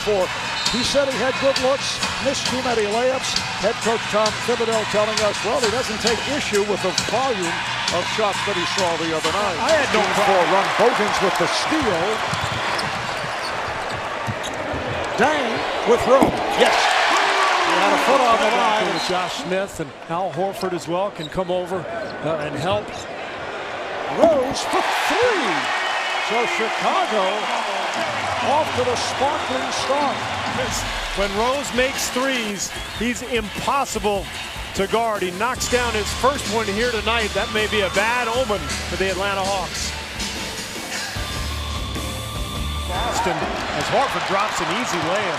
before. He said he had good looks, missed too many layups. Head coach Tom Thibodeau telling us, well, he doesn't take issue with the volume of shots that he saw the other night. I had no problem. Run Bogans with the steal. Dang with room. Yes. He had a foot on the line. Josh Smith and Al Horford as well can come over and help. Rose for three. So Chicago off to the sparkling start. When Rose makes threes, he's impossible to guard. He knocks down his first one here tonight. That may be a bad omen for the Atlanta Hawks. Boston, as Horford drops an easy layup.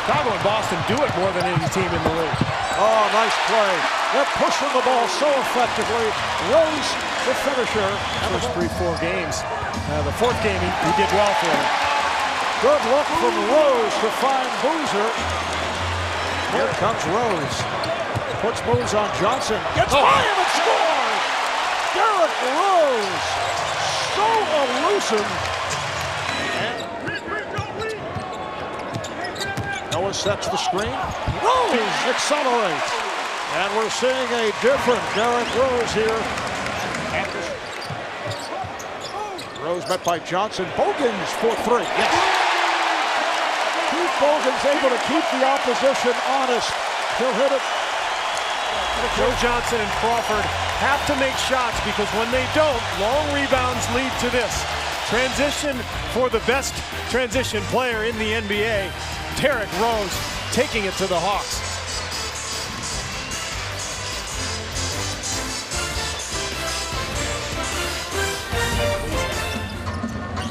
Chicago and Boston do it more than any team in the league. Oh, nice play. They're pushing the ball so effectively. Rose, the finisher. First 3-4 games. The fourth game, he did well for him. Good look from Rose to find Boozer. Here comes Rose. Puts moves on Johnson. Gets by him and scores! Derrick Rose. So elusive. Noah sets the screen. Rose accelerates. And we're seeing a different Derrick Rose here. Rose met by Johnson. Bogans for three. Yes. Keith Bogans able to keep the opposition honest. He'll hit it. Joe Johnson and Crawford have to make shots because when they don't, long rebounds lead to this. Transition for the best transition player in the NBA. Derrick Rose taking it to the Hawks.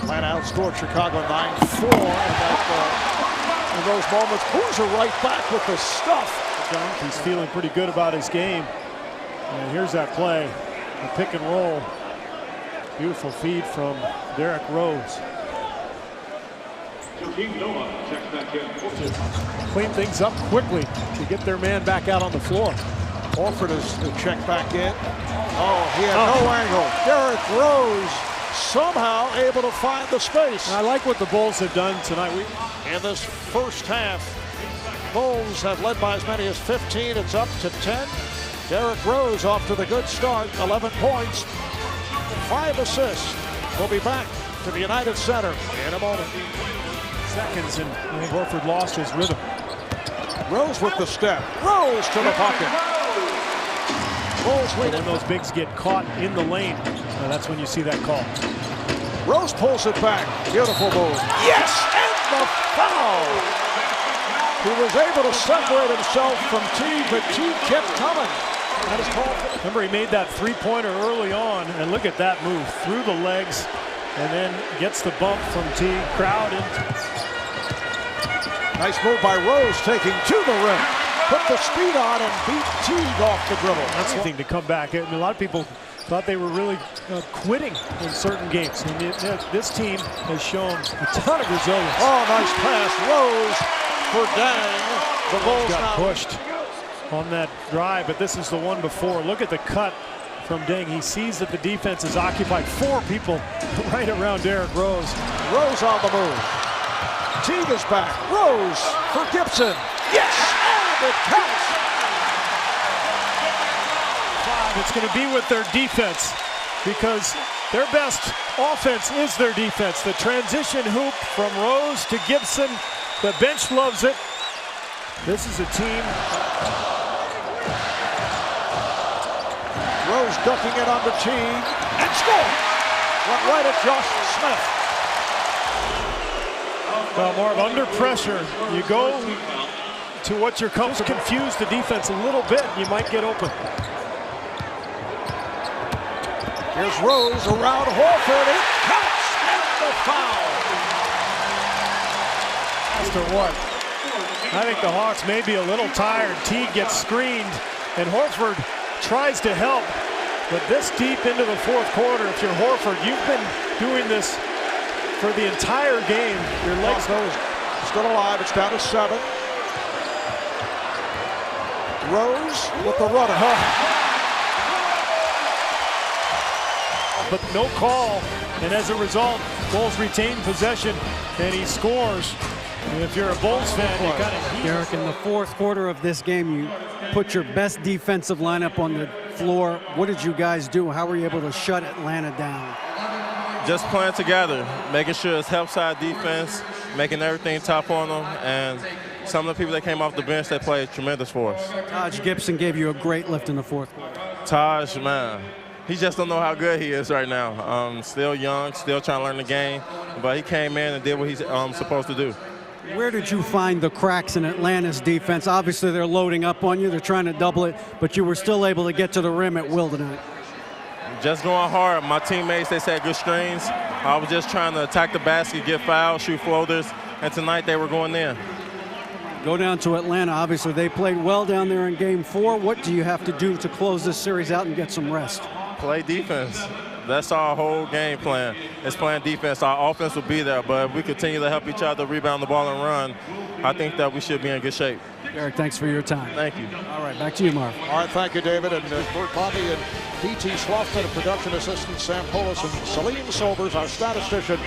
Atlanta outscored Chicago 9-4 in those moments. Boozer right back with the stuff. He's feeling pretty good about his game. And here's that play, the pick and roll. Beautiful feed from Derrick Rose. Clean things up quickly to get their man back out on the floor. Horford is to check back in. Oh, he had no angle. Derrick Rose somehow able to find the space. And I like what the Bulls have done tonight. In this first half, Bulls have led by as many as 15. It's up to 10. Derrick Rose off to the good start. 11 points, 5 assists. We'll be back to the United Center in a moment. Seconds, and Horford lost his rhythm. Rose with the step. Rose to the pocket. Bulls lead. When those bigs get caught in the lane, that's when you see that call. Rose pulls it back. Beautiful move. Yes, and the foul. He was able to separate himself from T, but T kept coming. That is called. Remember, he made that three-pointer early on, and look at that move through the legs, and then gets the bump from T. Crowd in. Nice move by Rose, taking to the rim. Put the speed on and beat Teague off the dribble. That's the thing to come back. I mean, a lot of people thought they were really quitting in certain games. And this team has shown a ton of resilience. Oh, nice pass. Rose for Dang. The Bulls got now pushed on that drive, but this is the one before. Look at the cut from Dang. He sees that the defense is occupied. 4 people right around Derrick Rose. Rose on the move. Teague is back. Rose for Gibson. Yes, and it counts. It's going to be with their defense because their best offense is their defense. The transition hoop from Rose to Gibson. The bench loves it. This is a team. Rose ducking it under Teague and score. Went right at Josh Smith. Well, more of under pressure. You go to what you're comfortable. Just confuse the defense a little bit. You might get open. Here's Rose around Horford. It counts and the foul. After what? I think the Hawks may be a little tired. Teague gets screened, and Horford tries to help. But this deep into the fourth quarter, if you're Horford, you've been doing this for the entire game. Your legs still alive. It's down to 7. Rose with the runner. But no call, and as a result, Bulls retain possession, and he scores. If you're a Bulls fan, you got to. Derrick, in the fourth quarter of this game, you put your best defensive lineup on the floor. What did you guys do? How were you able to shut Atlanta down? Just playing together, making sure it's help side defense, making everything tough on them, and some of the people that came off the bench, they played tremendous for us. Taj Gibson gave you a great lift in the fourth quarter. Taj, man, he just don't know how good he is right now. Still young, still trying to learn the game, but he came in and did what he's supposed to do. Where did you find the cracks in Atlanta's defense? Obviously, they're loading up on you. They're trying to double it, but you were still able to get to the rim at will tonight. Just going hard. My teammates, they set good screens. I was just trying to attack the basket, get fouled, shoot floaters, and tonight they were going in. Go down to Atlanta. Obviously, they played well down there in Game 4. What do you have to do to close this series out and get some rest? Play defense. That's our whole game plan. It's playing defense. Our offense will be there, but if we continue to help each other rebound the ball and run, I think that we should be in good shape. Derrick, thanks for your time. Thank you. All right, back to you, Marv. All right, thank you, David. And Bert Bobby and P.T. Sloughtman, production assistant Sam Polis, and Salim Sobers, our statistician.